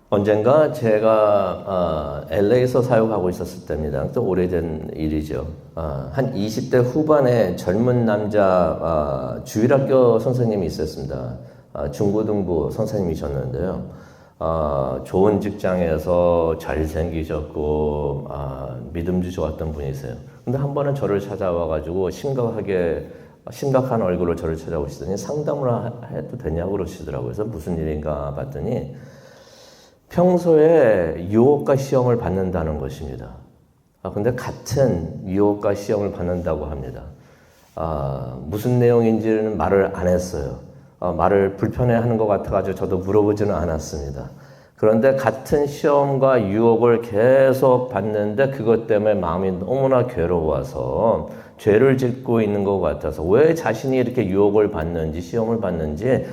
언젠가 제가 LA에서 사역하고 있었을 때입니다. 또 오래된 일이죠. 한 20대 후반의 젊은 남자 주일학교 선생님이 있었습니다. 중고등부 선생님이셨는데요. 좋은 직장에서 잘생기셨고 믿음도 좋았던 분이세요. 근데 한 번은 저를 찾아와가지고 심각한 얼굴로 저를 찾아오시더니 상담을 해도 되냐고 그러시더라고요. 그래서 무슨 일인가 봤더니 평소에 유혹과 시험을 받는다는 것입니다. 근데 같은 유혹과 시험을 받는다고 합니다. 무슨 내용인지는 말을 안 했어요. 말을 불편해하는 것 같아가지고 저도 물어보지는 않았습니다. 그런데 같은 시험과 유혹을 계속 받는데 그것 때문에 마음이 너무나 괴로워서 죄를 짓고 있는 것 같아서 왜 자신이 이렇게 유혹을 받는지 시험을 받는지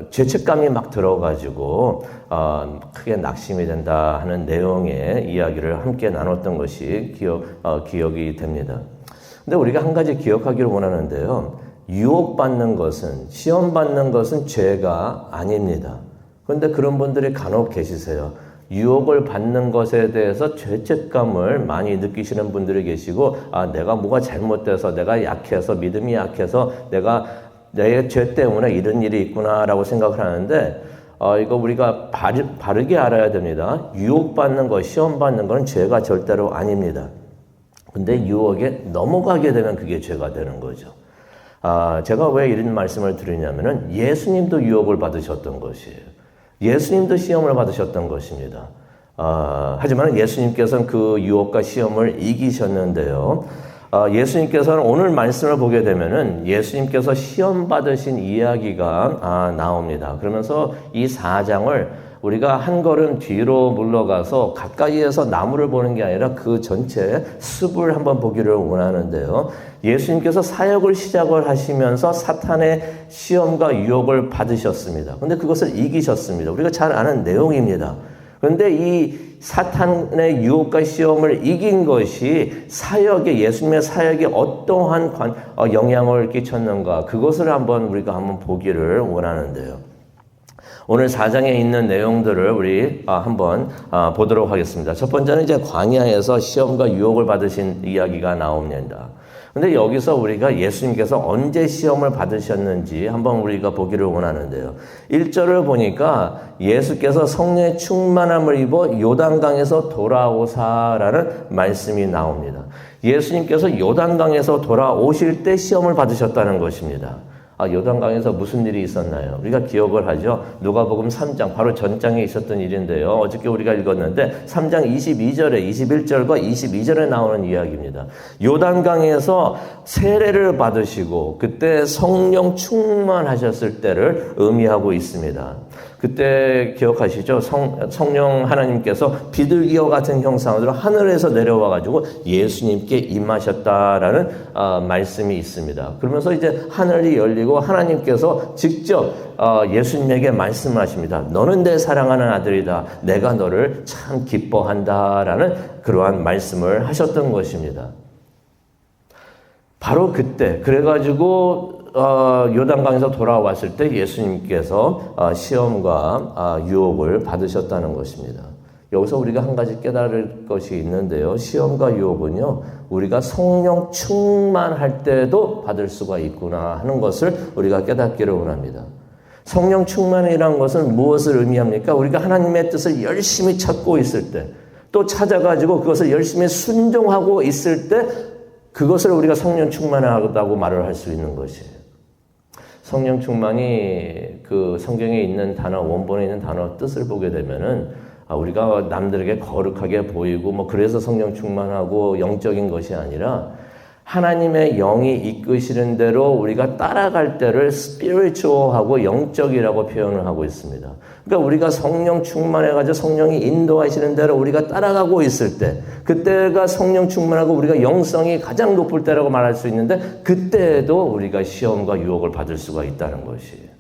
죄책감이 막 들어가지고 크게 낙심이 된다 하는 내용의 이야기를 함께 나눴던 것이 기억이 됩니다. 근데 우리가 한 가지 기억하기를 원하는데요. 유혹받는 것은, 시험받는 것은 죄가 아닙니다. 그런데 그런 분들이 간혹 계시세요. 유혹을 받는 것에 대해서 죄책감을 많이 느끼시는 분들이 계시고, 내가 뭐가 잘못돼서, 내가 약해서, 믿음이 약해서, 내 죄 때문에 이런 일이 있구나라고 생각을 하는데, 이거 우리가 바르게 알아야 됩니다. 유혹받는 것, 시험받는 것은 죄가 절대로 아닙니다. 근데 유혹에 넘어가게 되면 그게 죄가 되는 거죠. 제가 왜 이런 말씀을 드리냐면은 예수님도 유혹을 받으셨던 것이에요. 예수님도 시험을 받으셨던 것입니다. 하지만 예수님께서는 그 유혹과 시험을 이기셨는데요. 예수님께서는 오늘 말씀을 보게 되면은 예수님께서 시험 받으신 이야기가 나옵니다. 그러면서 이 4장을 우리가 한 걸음 뒤로 물러가서 가까이에서 나무를 보는 게 아니라 그 전체 숲을 한번 보기를 원하는데요. 예수님께서 사역을 시작을 하시면서 사탄의 시험과 유혹을 받으셨습니다. 그런데 그것을 이기셨습니다. 우리가 잘 아는 내용입니다. 그런데 이 사탄의 유혹과 시험을 이긴 것이 예수님의 사역에 어떠한 영향을 끼쳤는가, 그것을 우리가 한번 보기를 원하는데요. 오늘 4장에 있는 내용들을 우리 한번 보도록 하겠습니다. 첫 번째는 이제 광야에서 시험과 유혹을 받으신 이야기가 나옵니다. 근데 여기서 우리가 예수님께서 언제 시험을 받으셨는지 한번 우리가 보기를 원하는데요. 1절을 보니까 예수께서 성령의 충만함을 입어 요단강에서 돌아오사라는 말씀이 나옵니다. 예수님께서 요단강에서 돌아오실 때 시험을 받으셨다는 것입니다. 요단강에서 무슨 일이 있었나요? 우리가 기억을 하죠. 누가복음 3장, 바로 전장에 있었던 일인데요. 어저께 우리가 읽었는데 3장 22절에 21절과 22절에 나오는 이야기입니다. 요단강에서 세례를 받으시고 그때 성령 충만하셨을 때를 의미하고 있습니다. 그때 기억하시죠? 성령 하나님께서 비둘기와 같은 형상으로 하늘에서 내려와가지고 예수님께 임하셨다라는 말씀이 있습니다. 그러면서 이제 하늘이 열리고 하나님께서 직접 예수님에게 말씀하십니다. 너는 내 사랑하는 아들이다. 내가 너를 참 기뻐한다라는 그러한 말씀을 하셨던 것입니다. 바로 그때 그래가지고 요단강에서 돌아왔을 때 예수님께서 시험과 유혹을 받으셨다는 것입니다. 여기서 우리가 한 가지 깨달을 것이 있는데요. 시험과 유혹은요, 우리가 성령 충만할 때도 받을 수가 있구나 하는 것을 우리가 깨닫기를 원합니다. 성령 충만이라는 것은 무엇을 의미합니까? 우리가 하나님의 뜻을 열심히 찾고 있을 때, 또 찾아가지고 그것을 열심히 순종하고 있을 때, 그것을 우리가 성령 충만하다고 말을 할 수 있는 것이에요. 성령 충만이 그 성경에 있는 단어, 원본에 있는 단어 뜻을 보게 되면은 우리가 남들에게 거룩하게 보이고 그래서 성령 충만하고 영적인 것이 아니라 하나님의 영이 이끄시는 대로 우리가 따라갈 때를 spiritual하고 영적이라고 표현을 하고 있습니다. 그러니까 우리가 성령 충만해가지고 성령이 인도하시는 대로 우리가 따라가고 있을 때, 그때가 성령 충만하고 우리가 영성이 가장 높을 때라고 말할 수 있는데, 그때에도 우리가 시험과 유혹을 받을 수가 있다는 것이에요.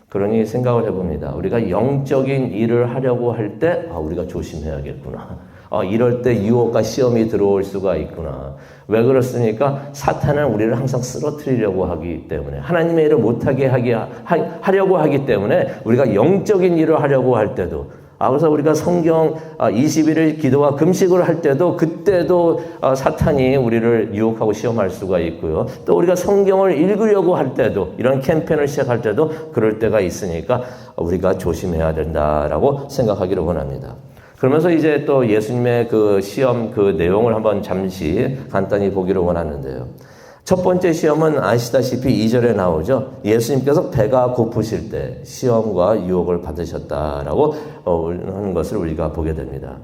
그러니 생각을 해봅니다. 우리가 영적인 일을 하려고 할 때, 우리가 조심해야겠구나. 이럴 때 유혹과 시험이 들어올 수가 있구나. 왜 그렇습니까? 사탄은 우리를 항상 쓰러뜨리려고 하기 때문에, 하나님의 일을 못하게 하려고 하기 때문에 우리가 영적인 일을 하려고 할 때도 그래서 우리가 성경 21일 기도와 금식을 할 때도 그때도 사탄이 우리를 유혹하고 시험할 수가 있고요. 또 우리가 성경을 읽으려고 할 때도 이런 캠페인을 시작할 때도 그럴 때가 있으니까 우리가 조심해야 된다라고 생각하기를 원합니다. 그러면서 이제 또 예수님의 그 시험 그 내용을 한번 잠시 간단히 보기를 원하는데요. 첫 번째 시험은 아시다시피 2절에 나오죠. 예수님께서 배가 고프실 때 시험과 유혹을 받으셨다라고 하는 것을 우리가 보게 됩니다.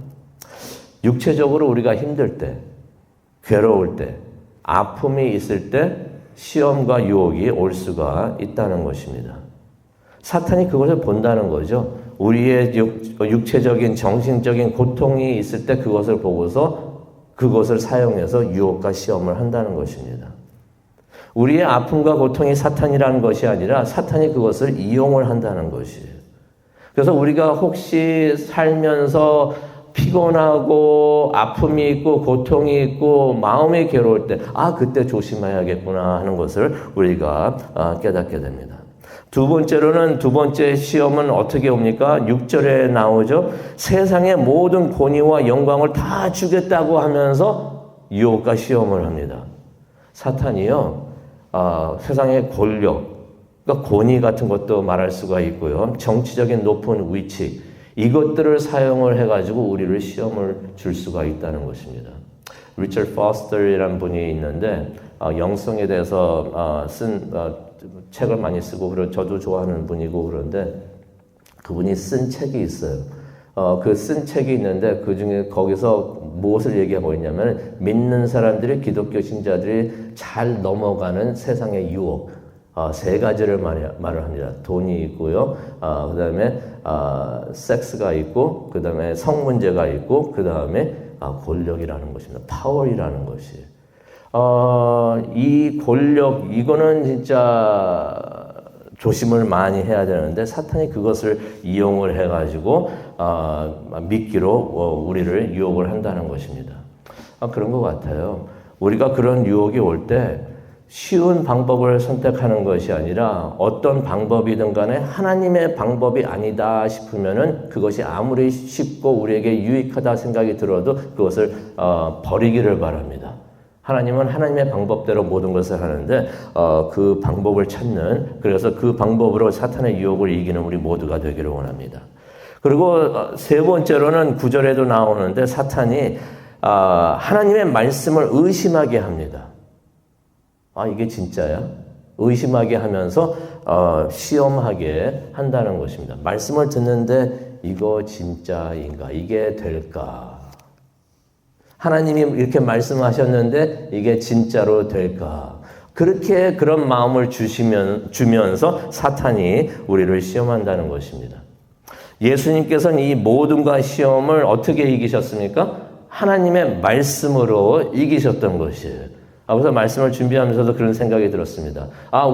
육체적으로 우리가 힘들 때, 괴로울 때, 아픔이 있을 때 시험과 유혹이 올 수가 있다는 것입니다. 사탄이 그것을 본다는 거죠. 우리의 육체적인 정신적인 고통이 있을 때 그것을 보고서 그것을 사용해서 유혹과 시험을 한다는 것입니다. 우리의 아픔과 고통이 사탄이라는 것이 아니라 사탄이 그것을 이용을 한다는 것이에요. 그래서 우리가 혹시 살면서 피곤하고 아픔이 있고 고통이 있고 마음이 괴로울 때 그때 조심해야겠구나 하는 것을 우리가 깨닫게 됩니다. 두 번째로는 두 번째 시험은 어떻게 옵니까? 6절에 나오죠. 세상의 모든 권위와 영광을 다 주겠다고 하면서 유혹과 시험을 합니다. 사탄이요. 세상의 권력, 그러니까 권위 같은 것도 말할 수가 있고요. 정치적인 높은 위치, 이것들을 사용을 해가지고 우리를 시험을 줄 수가 있다는 것입니다. 리처드 포스터이라는 분이 있는데 영성에 대해서 쓴 책을 많이 쓰고 저도 좋아하는 분이고 그런데 그분이 쓴 책이 있어요. 그 쓴 책이 있는데 그 중에 거기서 무엇을 얘기하고 있냐면 믿는 사람들이 기독교 신자들이 잘 넘어가는 세상의 유혹 세 가지를 말을 합니다. 돈이 있고요. 그 다음에 섹스가 있고 그 다음에 성 문제가 있고 그 다음에 권력이라는 것입니다. 파워이라는 것이. 이 권력 이거는 진짜 조심을 많이 해야 되는데 사탄이 그것을 이용을 해가지고 미끼로 우리를 유혹을 한다는 것입니다. 그런 것 같아요. 우리가 그런 유혹이 올 때 쉬운 방법을 선택하는 것이 아니라 어떤 방법이든 간에 하나님의 방법이 아니다 싶으면은 그것이 아무리 쉽고 우리에게 유익하다 생각이 들어도 그것을 버리기를 바랍니다. 하나님은 하나님의 방법대로 모든 것을 하는데 그 방법을 찾는 그래서 그 방법으로 사탄의 유혹을 이기는 우리 모두가 되기를 원합니다. 그리고 세 번째로는 9절에도 나오는데 사탄이 하나님의 말씀을 의심하게 합니다. 이게 진짜야? 의심하게 하면서 시험하게 한다는 것입니다. 말씀을 듣는데 이거 진짜인가? 이게 될까? 하나님이 이렇게 말씀하셨는데 이게 진짜로 될까? 그렇게 그런 마음을 주면서 사탄이 우리를 시험한다는 것입니다. 예수님께서는 이 모든과 시험을 어떻게 이기셨습니까? 하나님의 말씀으로 이기셨던 것이에요. 그래서 말씀을 준비하면서도 그런 생각이 들었습니다.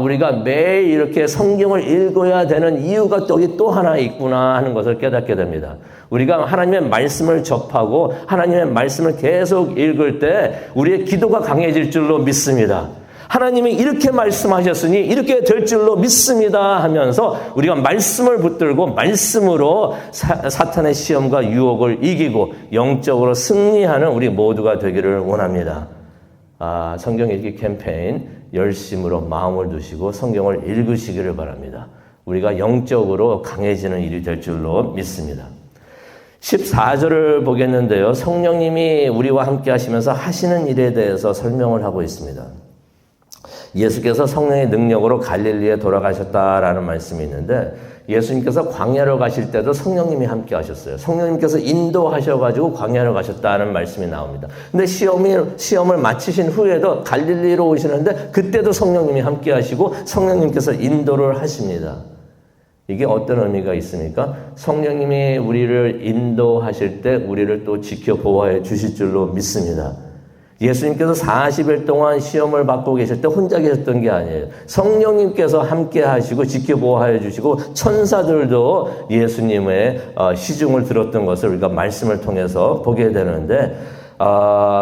우리가 매일 이렇게 성경을 읽어야 되는 이유가 또 하나 있구나 하는 것을 깨닫게 됩니다. 우리가 하나님의 말씀을 접하고 하나님의 말씀을 계속 읽을 때 우리의 기도가 강해질 줄로 믿습니다. 하나님이 이렇게 말씀하셨으니 이렇게 될 줄로 믿습니다 하면서 우리가 말씀을 붙들고 말씀으로 사탄의 시험과 유혹을 이기고 영적으로 승리하는 우리 모두가 되기를 원합니다. 성경 읽기 캠페인 열심으로 마음을 두시고 성경을 읽으시기를 바랍니다. 우리가 영적으로 강해지는 일이 될 줄로 믿습니다. 14절을 보겠는데요. 성령님이 우리와 함께 하시면서 하시는 일에 대해서 설명을 하고 있습니다. 예수께서 성령의 능력으로 갈릴리에 돌아가셨다라는 말씀이 있는데 예수님께서 광야로 가실 때도 성령님이 함께 하셨어요. 성령님께서 인도하셔가지고 광야로 가셨다는 말씀이 나옵니다. 근데 시험을 마치신 후에도 갈릴리로 오시는데 그때도 성령님이 함께 하시고 성령님께서 인도를 하십니다. 이게 어떤 의미가 있습니까? 성령님이 우리를 인도하실 때 우리를 또 지켜 보호해 주실 줄로 믿습니다. 예수님께서 40일 동안 시험을 받고 계실 때 혼자 계셨던 게 아니에요. 성령님께서 함께 하시고 지켜보호해 주시고 천사들도 예수님의 시중을 들었던 것을 우리가 말씀을 통해서 보게 되는데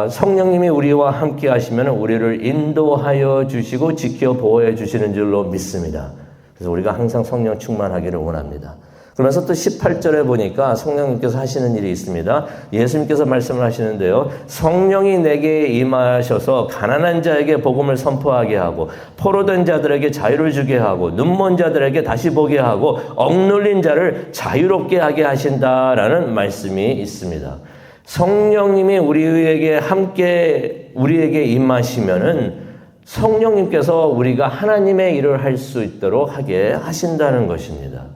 성령님이 우리와 함께 하시면 우리를 인도하여 주시고 지켜보호해 주시는 줄로 믿습니다. 그래서 우리가 항상 성령 충만하기를 원합니다. 그러면서 또 18절에 보니까 성령님께서 하시는 일이 있습니다. 예수님께서 말씀을 하시는데요. 성령이 내게 임하셔서 가난한 자에게 복음을 선포하게 하고 포로된 자들에게 자유를 주게 하고 눈먼 자들에게 다시 보게 하고 억눌린 자를 자유롭게 하게 하신다라는 말씀이 있습니다. 성령님이 우리에게 임하시면은 성령님께서 우리가 하나님의 일을 할 수 있도록 하게 하신다는 것입니다.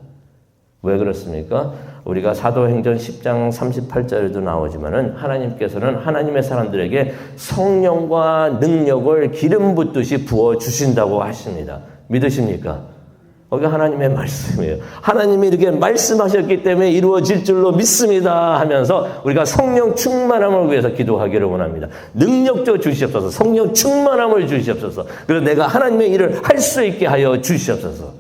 왜 그렇습니까? 우리가 사도행전 10장 38절에도 나오지만은 하나님께서는 하나님의 사람들에게 성령과 능력을 기름 붓듯이 부어 주신다고 하십니다. 믿으십니까? 거기 하나님의 말씀이에요. 하나님이 이렇게 말씀하셨기 때문에 이루어질 줄로 믿습니다 하면서 우리가 성령 충만함을 위해서 기도하기를 원합니다. 능력도 주시옵소서. 성령 충만함을 주시옵소서. 그래서 내가 하나님의 일을 할 수 있게 하여 주시옵소서.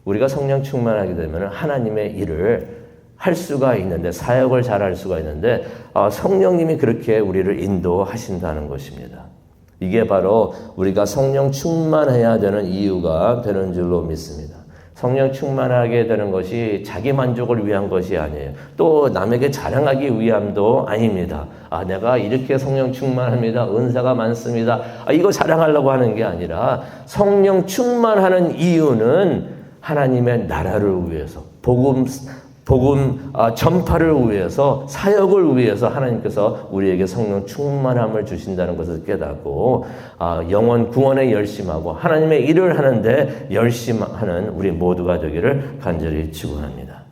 우리가 성령 충만하게 되면 하나님의 일을 할 수가 있는데, 사역을 잘할 수가 있는데 성령님이 그렇게 우리를 인도하신다는 것입니다. 이게 바로 우리가 성령 충만해야 되는 이유가 되는 줄로 믿습니다. 성령 충만하게 되는 것이 자기 만족을 위한 것이 아니에요. 또 남에게 자랑하기 위함도 아닙니다. 내가 이렇게 성령 충만합니다. 은사가 많습니다. 이거 자랑하려고 하는 게 아니라 성령 충만하는 이유는 하나님의 나라를 위해서, 복음 전파를 위해서, 사역을 위해서 하나님께서 우리에게 성령 충만함을 주신다는 것을 깨닫고 영혼 구원에 열심하고 하나님의 일을 하는데 열심하는 우리 모두가 되기를 간절히 축원합니다.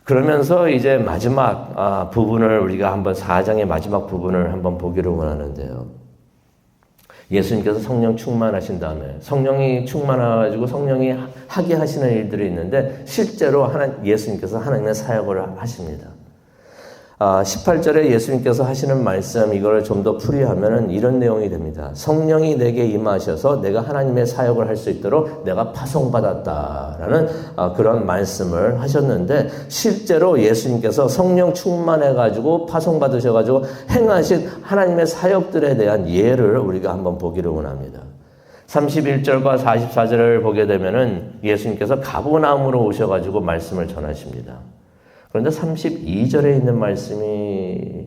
그러면서 이제 마지막 부분을 우리가 한번 4장의 마지막 부분을 한번 보기를 원하는데요. 예수님께서 성령 충만하신 다음에 성령이 충만해가지고 성령이 하게 하시는 일들이 있는데 실제로 예수님께서 하나님의 사역을 하십니다. 18절에 예수님께서 하시는 말씀, 이걸 좀 더 풀이하면 이런 내용이 됩니다. 성령이 내게 임하셔서 내가 하나님의 사역을 할 수 있도록 내가 파송받았다라는 그런 말씀을 하셨는데, 실제로 예수님께서 성령 충만해가지고 파송받으셔가지고 행하신 하나님의 사역들에 대한 예를 우리가 한번 보기를 원합니다. 31절과 44절을 보게 되면은 예수님께서 가버나움으로 오셔가지고 말씀을 전하십니다. 그런데 32절에 있는 말씀이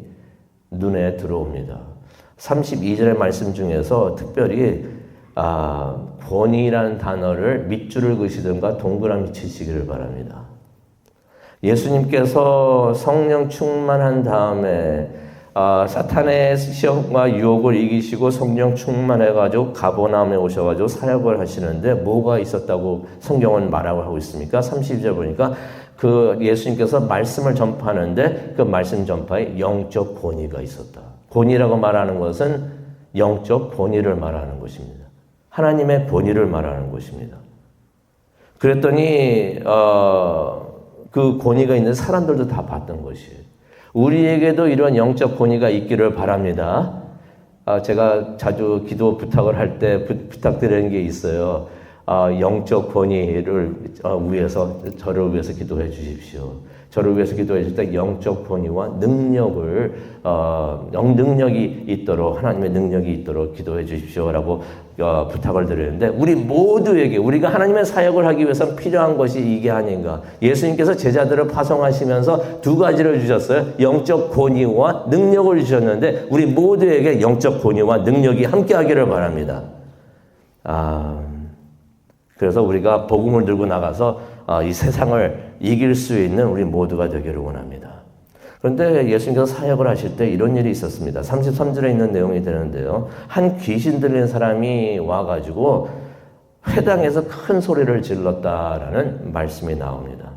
눈에 들어옵니다. 32절의 말씀 중에서 특별히 권위라는 단어를 밑줄을 그시든가 동그라미 치시기를 바랍니다. 예수님께서 성령 충만한 다음에 사탄의 시험과 유혹을 이기시고 성령 충만해가지고 가버나움에 오셔가지고 사역을 하시는데 뭐가 있었다고 성경은 말하고 하고 있습니까? 32절 보니까 그 예수님께서 말씀을 전파하는데 그 말씀 전파에 영적 권위가 있었다. 권위라고 말하는 것은 영적 권위를 말하는 것입니다. 하나님의 권위를 말하는 것입니다. 그랬더니 그 권위가 있는 사람들도 다 봤던 것이에요. 우리에게도 이런 영적 권위가 있기를 바랍니다. 제가 자주 기도 부탁을 할 때 부탁드리는 게 있어요. 영적 권위를 위해서, 저를 위해서 기도해 주십시오. 저를 위해서 기도해 주실 때 영적 권위와 능력을, 능력이 있도록, 하나님의 능력이 있도록 기도해 주십시오라고 부탁을 드리는데, 우리 모두에게, 우리가 하나님의 사역을 하기 위해서 필요한 것이 이게 아닌가. 예수님께서 제자들을 파송하시면서 두 가지를 주셨어요. 영적 권위와 능력을 주셨는데, 우리 모두에게 영적 권위와 능력이 함께 하기를 바랍니다. 그래서 우리가 복음을 들고 나가서 이 세상을 이길 수 있는 우리 모두가 되기를 원합니다. 그런데 예수님께서 사역을 하실 때 이런 일이 있었습니다. 33절에 있는 내용이 되는데요. 한 귀신 들린 사람이 와가지고 회당에서 큰 소리를 질렀다라는 말씀이 나옵니다.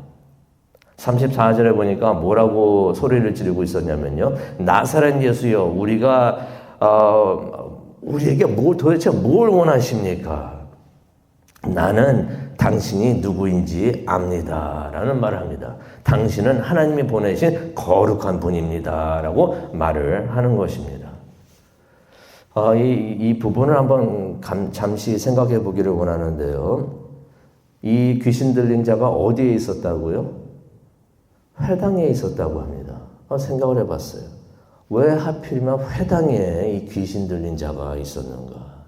34절에 보니까 뭐라고 소리를 지르고 있었냐면요. 나사렛 예수여, 우리에게 도대체 뭘 원하십니까? 나는 당신이 누구인지 압니다 라는 말을 합니다. 당신은 하나님이 보내신 거룩한 분입니다 라고 말을 하는 것입니다. 이 부분을 한번 잠시 생각해 보기를 원하는데요. 이 귀신 들린 자가 어디에 있었다고요? 회당에 있었다고 합니다. 생각을 해봤어요. 왜 하필이면 회당에 이 귀신 들린 자가 있었는가?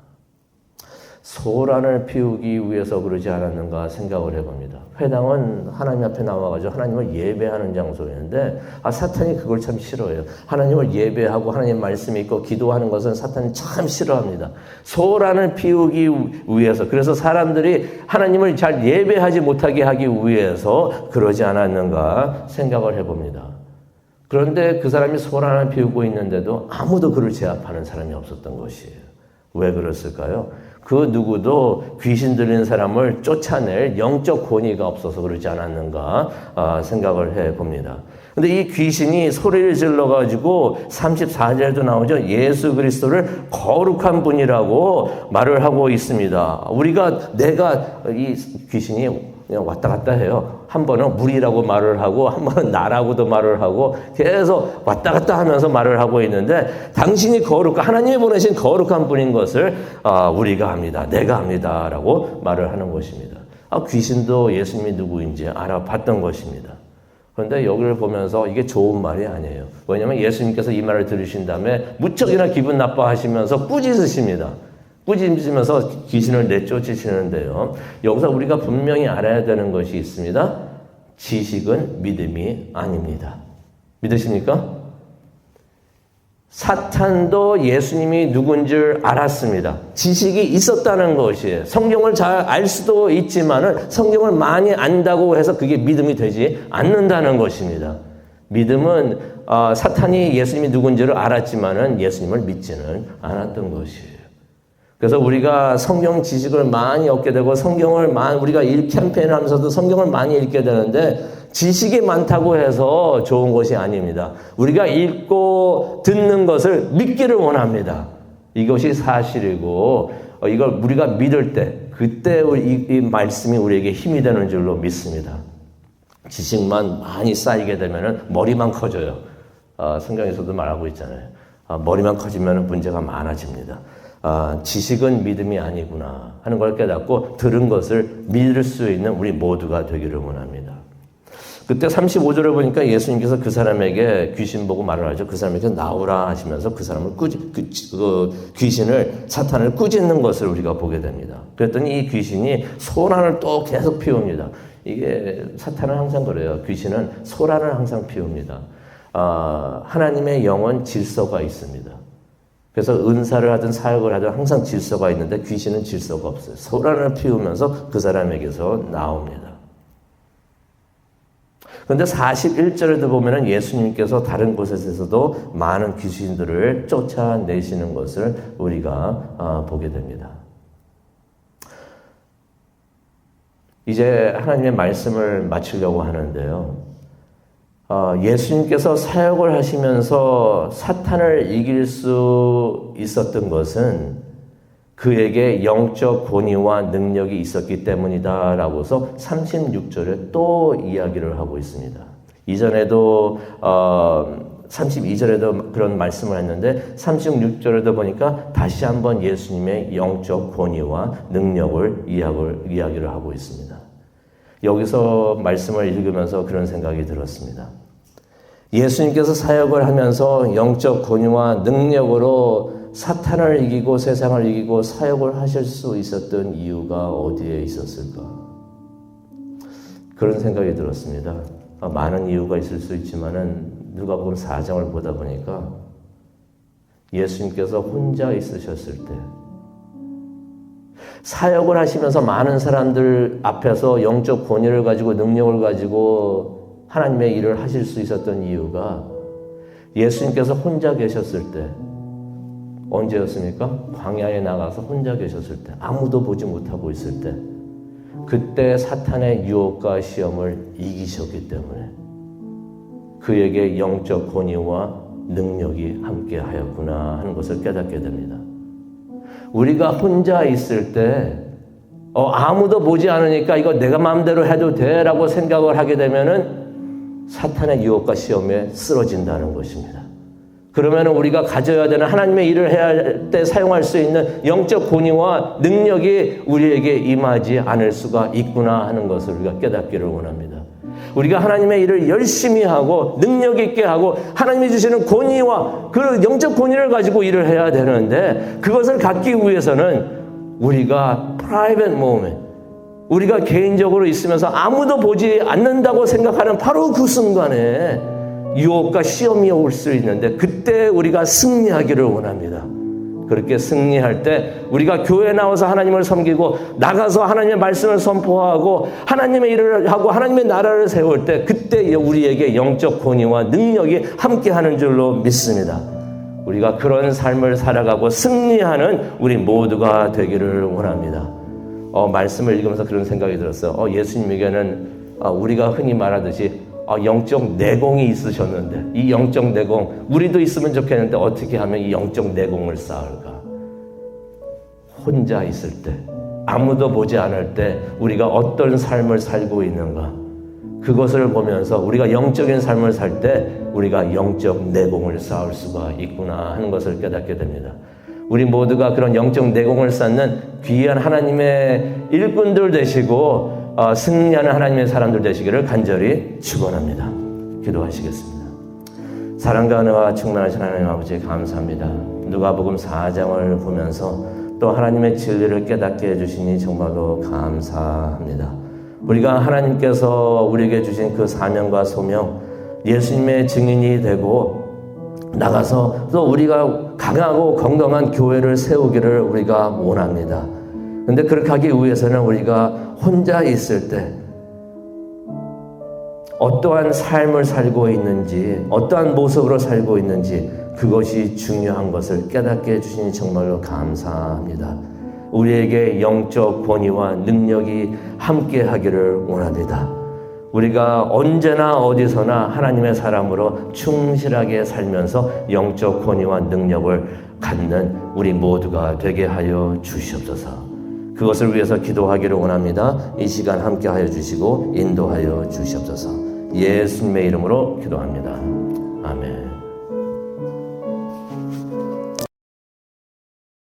소란을 피우기 위해서 그러지 않았는가 생각을 해봅니다. 회당은 하나님 앞에 나와가지고 하나님을 예배하는 장소였는데 사탄이 그걸 참 싫어해요. 하나님을 예배하고 하나님 말씀이 있고 기도하는 것은 사탄이 참 싫어합니다. 소란을 피우기 위해서, 그래서 사람들이 하나님을 잘 예배하지 못하게 하기 위해서 그러지 않았는가 생각을 해봅니다. 그런데 그 사람이 소란을 피우고 있는데도 아무도 그를 제압하는 사람이 없었던 것이에요. 왜 그랬을까요? 그 누구도 귀신 들린 사람을 쫓아낼 영적 권위가 없어서 그러지 않았는가 생각을 해봅니다. 근데 이 귀신이 소리를 질러가지고 34절에도 나오죠. 예수 그리스도를 거룩한 분이라고 말을 하고 있습니다. 내가 이 귀신이 그냥 왔다 갔다 해요. 한 번은 물이라고 말을 하고 한 번은 나라고도 말을 하고 계속 왔다 갔다 하면서 말을 하고 있는데, 당신이 하나님이 보내신 거룩한 분인 것을 우리가 압니다. 내가 압니다. 라고 말을 하는 것입니다. 귀신도 예수님이 누구인지 알아봤던 것입니다. 그런데 여기를 보면서 이게 좋은 말이 아니에요. 왜냐하면 예수님께서 이 말을 들으신 다음에 무척이나 기분 나빠하시면서 꾸짖으십니다. 꾸짖으면서 귀신을 내쫓으시는데요. 여기서 우리가 분명히 알아야 되는 것이 있습니다. 지식은 믿음이 아닙니다. 믿으십니까? 사탄도 예수님이 누군지 알았습니다. 지식이 있었다는 것이에요. 성경을 잘 알 수도 있지만은 성경을 많이 안다고 해서 그게 믿음이 되지 않는다는 것입니다. 믿음은 사탄이 예수님이 누군지를 알았지만은 예수님을 믿지는 않았던 것이에요. 그래서 우리가 성경 지식을 많이 얻게 되고 우리가 캠페인을 하면서도 성경을 많이 읽게 되는데 지식이 많다고 해서 좋은 것이 아닙니다. 우리가 읽고 듣는 것을 믿기를 원합니다. 이것이 사실이고 이걸 우리가 믿을 때 그때 이 말씀이 우리에게 힘이 되는 줄로 믿습니다. 지식만 많이 쌓이게 되면 머리만 커져요. 성경에서도 말하고 있잖아요. 머리만 커지면 문제가 많아집니다. 지식은 믿음이 아니구나 하는 걸 깨닫고 들은 것을 믿을 수 있는 우리 모두가 되기를 원합니다. 그때 35절을 보니까 예수님께서 그 사람에게 귀신 보고 말을 하죠. 그 사람에게 나오라 하시면서 그 사람을 사탄을 꾸짖는 것을 우리가 보게 됩니다. 그랬더니 이 귀신이 소란을 또 계속 피웁니다. 이게 사탄은 항상 그래요. 귀신은 소란을 항상 피웁니다. 하나님의 영은 질서가 있습니다. 그래서 은사를 하든 사역을 하든 항상 질서가 있는데 귀신은 질서가 없어요. 소란을 피우면서 그 사람에게서 나옵니다. 그런데 41절에도 보면은 예수님께서 다른 곳에서도 많은 귀신들을 쫓아내시는 것을 우리가 보게 됩니다. 이제 하나님의 말씀을 마치려고 하는데요. 예수님께서 사역을 하시면서 사탄을 이길 수 있었던 것은 그에게 영적 권위와 능력이 있었기 때문이다라고서 36절에 또 이야기를 하고 있습니다. 이전에도 32절에도 그런 말씀을 했는데 36절에도 보니까 다시 한번 예수님의 영적 권위와 능력을 이야기를 하고 있습니다. 여기서 말씀을 읽으면서 그런 생각이 들었습니다. 예수님께서 사역을 하면서 영적 권위와 능력으로 사탄을 이기고 세상을 이기고 사역을 하실 수 있었던 이유가 어디에 있었을까? 그런 생각이 들었습니다. 많은 이유가 있을 수 있지만은 누가복음 4장을 보다 보니까 예수님께서 혼자 있으셨을 때 사역을 하시면서 많은 사람들 앞에서 영적 권위를 가지고 능력을 가지고 하나님의 일을 하실 수 있었던 이유가 예수님께서 혼자 계셨을 때, 언제였습니까? 광야에 나가서 혼자 계셨을 때, 아무도 보지 못하고 있을 때, 그때 사탄의 유혹과 시험을 이기셨기 때문에 그에게 영적 권위와 능력이 함께 하였구나 하는 것을 깨닫게 됩니다. 우리가 혼자 있을 때 아무도 보지 않으니까 이거 내가 마음대로 해도 돼라고 생각을 하게 되면은 사탄의 유혹과 시험에 쓰러진다는 것입니다. 그러면 우리가 가져야 되는 하나님의 일을 해야 할 때 사용할 수 있는 영적 권위와 능력이 우리에게 임하지 않을 수가 있구나 하는 것을 우리가 깨닫기를 원합니다. 우리가 하나님의 일을 열심히 하고 능력 있게 하고 하나님이 주시는 권위와 그 영적 권위를 가지고 일을 해야 되는데 그것을 갖기 위해서는 우리가 private moment, 우리가 개인적으로 있으면서 아무도 보지 않는다고 생각하는 바로 그 순간에 유혹과 시험이 올 수 있는데 그때 우리가 승리하기를 원합니다. 그렇게 승리할 때 우리가 교회에 나와서 하나님을 섬기고 나가서 하나님의 말씀을 선포하고 하나님의 일을 하고 하나님의 나라를 세울 때 그때 우리에게 영적 권위와 능력이 함께하는 줄로 믿습니다. 우리가 그런 삶을 살아가고 승리하는 우리 모두가 되기를 원합니다. 말씀을 읽으면서 그런 생각이 들었어요. 예수님에게는 우리가 흔히 말하듯이 영적 내공이 있으셨는데 이 영적 내공 우리도 있으면 좋겠는데 어떻게 하면 이 영적 내공을 쌓을까? 혼자 있을 때 아무도 보지 않을 때 우리가 어떤 삶을 살고 있는가 그것을 보면서 우리가 영적인 삶을 살 때 우리가 영적 내공을 쌓을 수가 있구나 하는 것을 깨닫게 됩니다. 우리 모두가 그런 영적 내공을 쌓는 귀한 하나님의 일꾼들 되시고 승리하는 하나님의 사람들 되시기를 간절히 축원합니다. 기도하시겠습니다. 사랑과 은혜와 충만하신 하나님 아버지 감사합니다. 누가복음 4장을 보면서 또 하나님의 진리를 깨닫게 해주시니 정말로 감사합니다. 우리가 하나님께서 우리에게 주신 그 사명과 소명, 예수님의 증인이 되고 나가서 또 우리가 강하고 건강한 교회를 세우기를 우리가 원합니다. 그런데 그렇게 하기 위해서는 우리가 혼자 있을 때 어떠한 삶을 살고 있는지 어떠한 모습으로 살고 있는지 그것이 중요한 것을 깨닫게 해주시니 정말로 감사합니다. 우리에게 영적 권위와 능력이 함께 하기를 원합니다. 우리가 언제나 어디서나 하나님의 사람으로 충실하게 살면서 영적 권위와 능력을 갖는 우리 모두가 되게 하여 주시옵소서. 그것을 위해서 기도하기를 원합니다. 이 시간 함께 하여 주시고 인도하여 주시옵소서. 예수님의 이름으로 기도합니다. 아멘.